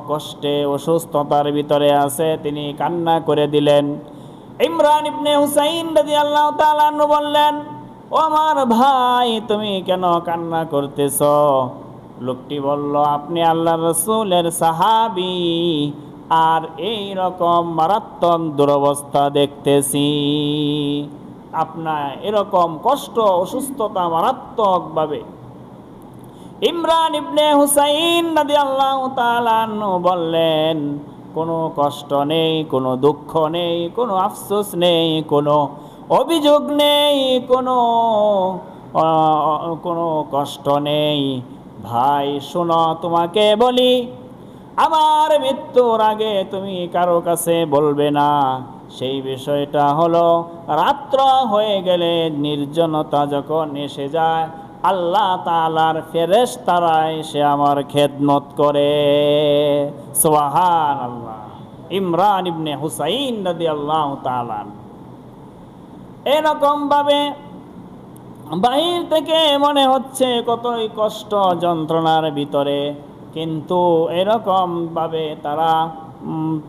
কষ্টে অসুস্থতার ভিতরে আছে, তিনি কান্না করে দিলেন। ইমরান ইবনে হুসাইন রাদিয়াল্লাহু তাআলা আনহু বললেন, ও আমার ভাই, তুমি কেন কান্না করতেছ? লোকটি বলল, আপনি আল্লাহর রাসূলের সাহাবী, আর এই রকম মারাত্মক দুরবস্থা দেখতেছি, আপনার এরকম কষ্ট অসুস্থতা মারাত্মকভাবে। ইমরান ইবনে হুসাইন রাদিয়াল্লাহু তাআলা আনহু বললেন, কোনো কষ্ট নেই, কোনো দুঃখ নেই, কোনো আফসোস নেই, কোনো অভিযোগ নেই, কোনো কষ্ট নেই। ভাই শোনো, তোমাকে বলি, আমার মৃত্যুর আগে তুমি কারো কাছে বলবে না। সেই বিষয়টা হলো, রাত্র হয়ে গেলে নির্জনতা যখন এসে যায়, আল্লাহ তাআলার ফেরেশতারা এসে আমার খেদমত করে। সুবহানাল্লাহ। ইমরান ইবনে হুসাইন রাদিয়াল্লাহু তাআলা এরকম ভাবে বাহির থেকে মনে হচ্ছে কতই কষ্ট যন্ত্রণার ভিতরে, কিন্তু এরকম ভাবে তারা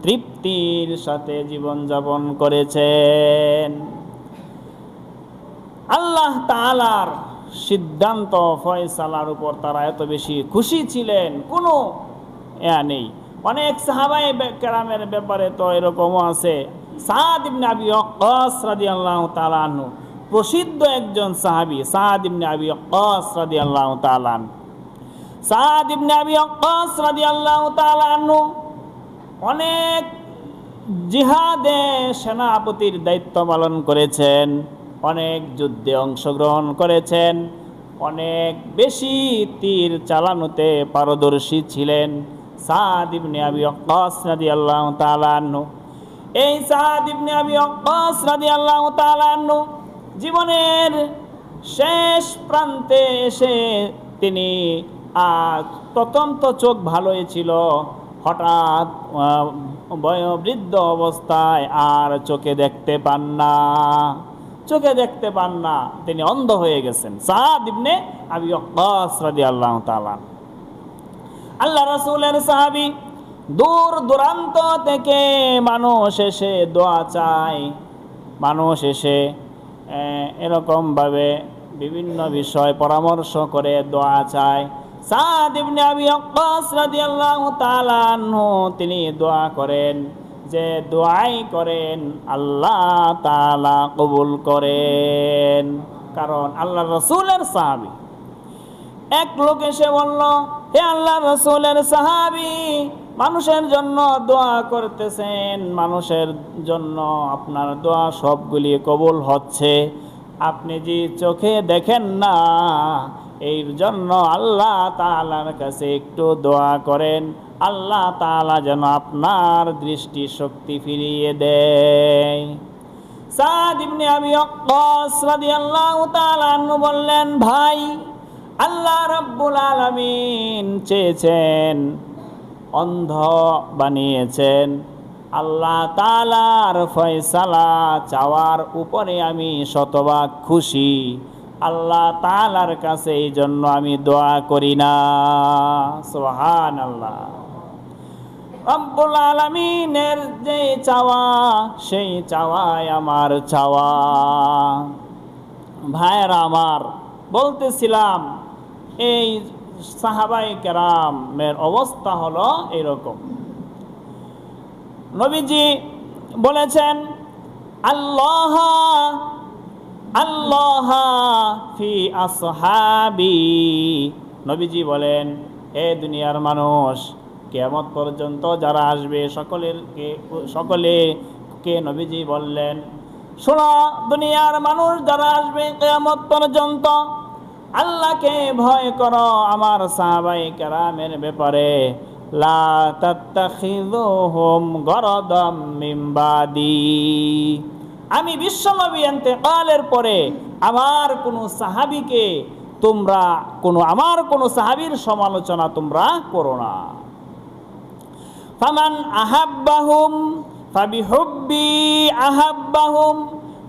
তৃপ্তির সাথে জীবনযাপন করেছেন। আল্লাহ তাআলার সিদ্ধান্ত ফয়সালার উপর তারা এত বেশি খুশি ছিলেন, কোনো নেই। অনেক সাহাবায়ে কেরামের ব্যাপারে তো এরকমও আছে। সাদ ইবনে আবি ওয়াক্কাস রাদিয়াল্লাহু তাআলা আনহু, প্রসিদ্ধ একজন সাহাবী, সাদ ইবনে আবি ওয়াক্কাস রাদিয়াল্লাহু তাআলা আনহু। সাদ ইবনে আবি ওয়াক্কাস রাদিয়াল্লাহু তাআলা আনহু অনেক জিহাদে সেনাপতির দায়িত্ব পালন করেছেন, অনেক যুদ্ধে অংশগ্রহণ করেছেন, অনেক বেশি তীর চালানোতে পারদর্শী ছিলেন সাদ ইবনে আবি ওয়াক্কাস রাদিয়াল্লাহু তাআলা আনহু। এই সাদ ইবনে আবি ওয়াক্কাস রাদিয়াল্লাহু তাআলা আনহু জীবনের শেষ প্রান্তে এসে তিনি প্রথম তো চোখ ভালোই ছিল, হঠাৎ বয়োবৃদ্ধ অবস্থায় আর চোখে দেখতে পান না, তিনি অন্ধ হয়ে গেছেন। সাদ ইবনে আবি ওয়াক্কাস রাদিয়াল্লাহু তাআলা আল্লাহ রাসূলের সাহাবী। দূর দূরান্ত থেকে মানুষ এসে দোয়া চায়, মানুষ এসে এরকমভাবে বিভিন্ন বিষয় পরামর্শ করে দোয়া চায়। সাদ ইবনে আবি ওয়াক্কাস রাদিয়াল্লাহু তাআলা আনহু তিনি দোয়া করেন, যে দোয়াই করেন আল্লাহ তাআলা কবুল করেন, কারণ আল্লাহর রাসূলের সাহাবী। এক লোক এসে বলল, হে আল্লাহর রাসূলের সাহাবী, মানুষের জন্য দোয়া করতেছেন, মানুষের জন্য আপনার দোয়া সবগুলি কবুল হচ্ছে, আপনি যে চোখে দেখেন না, এই জন্য আল্লাহ তাআলার কাছে একটু দোয়া করেন, আল্লাহ তাআলা যেন আপনার দৃষ্টি শক্তি ফিরিয়ে দেয়। সাদ ইবনে আবি ওয়াক্কাস রাদিয়াল্লাহু তাআলা আনহু বললেন, ভাই, আল্লাহ রাব্বুল আলামিন চেয়েছেন, অন্ধ বানিয়েছেন, আল্লাহ তাআলার ফয়সালা চাওয়ার উপরে আমি শতভাগ খুশি, আল্লাহ তাআলার কাছে এই জন্য আমি দোয়া করি না। সুবহানাল্লাহ। রব্বুল আলামিনের যে চাওয়া, সেই চাওয়াই আমার চাওয়া। ভাইয়েরা আমার, বলতেছিলাম এই সাহাবায়ে কেরামের অবস্থা হলো এরকম। নবীজি বলেছেন, আল্লাহ আল্লাহ ফি আসহাবি। নবীজি বলেন, হে দুনিয়ার মানুষ, কিয়ামত পর্যন্ত যারা আসবে সকলেকে নবীজি বললেন, শোনো দুনিয়ার মানুষ যারা আসবে কিয়ামত পর্যন্ত, আল্লাহকে ভয় করো আমার সাহাবায়ে কেরামের ব্যাপারে। লা তাত্তাখিযুহুম গরাদাম মিন বাদি। আমি বিশ্বনবী ইন্তেকালের পরে আমার কোন সাহাবীকে আমার কোন সাহাবীর সমালোচনা তোমরা করো না। ফামান আহাব্বাহুম ফাবিহুব্বি আহাব্বাহুম।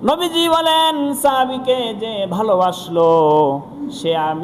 নবীজি বলেন, সাহাবীকে যে ভালোবাসলো সে আমি